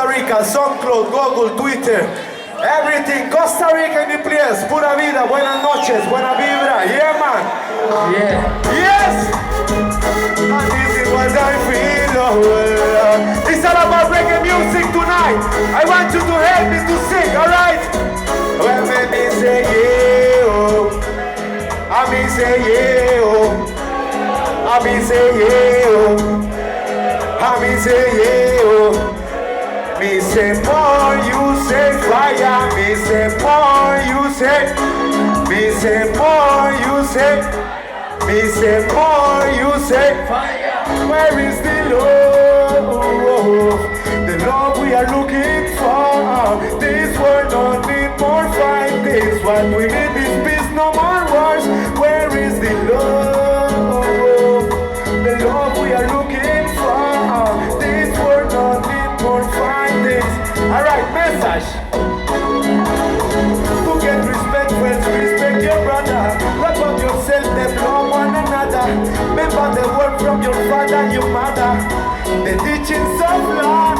Costa Rica, SoundCloud, Google, Twitter, everything. Costa Rica in the place. Pura vida, buenas noches, buena vibra. Yeah, man. Yeah. Yes. And this is what I feel. It's all about reggae music tonight. I want you to help me to sing, alright? When me say yeah, oh. I me say yeah, oh. I me say yeah, oh. I me say yeah, oh. Me say more, you say fire. Me say more, you say. Me say more, you say. Me say more, you say. Fire. Where is the love? The love we are looking for. This world don't need more fight. This what we need is peace, no more wars. Where is the love? The love we are looking for. This world don't need more fighting. Alright, message. To get respect, friends, respect your brother. Love of yourself, them love one another. Remember the word from your father, your mother. The teachings of life.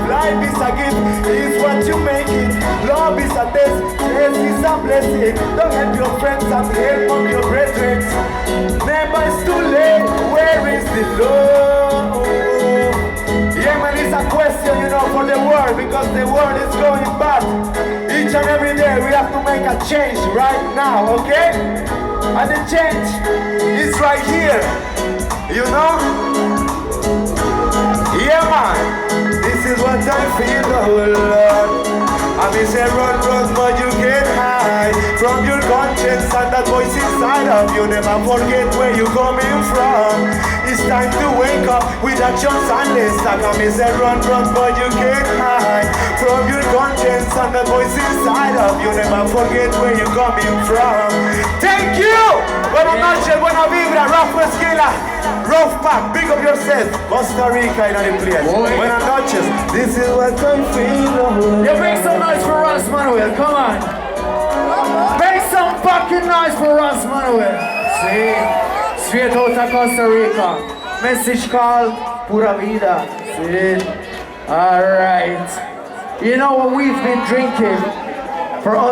Life is a gift, is what you make it. Love is a test, yes, is a blessing. Don't help your friends and help of your brethren. Never is too late, where is the love? Yeah, man, it's a question, you know, for the world, because the world is going bad. Each and every day we have to make a change right now, okay? And the change is right here, you know? Yeah, man, this is what I feel, oh Lord. I mean, say run, run, but you can't hide from your conscience and that voice inside of you. Never forget where you're coming from. It's time to wake up with actions and less talk. I mean, say run, run, but you can't hide from your conscience and that voice inside of you. Never forget where you're coming from. Thank you. Buenas noches, buena vibra, Rafu, Skilla, RUFFPACK, big up yourself. Costa Rica in the place. Buenas noches. This is what I feel. You make some noise for RasManuel, come on. Make some fucking noise for RasManuel. See, straight out of Costa Rica. Message called Pura Vida. See, alright. You know what we've been drinking for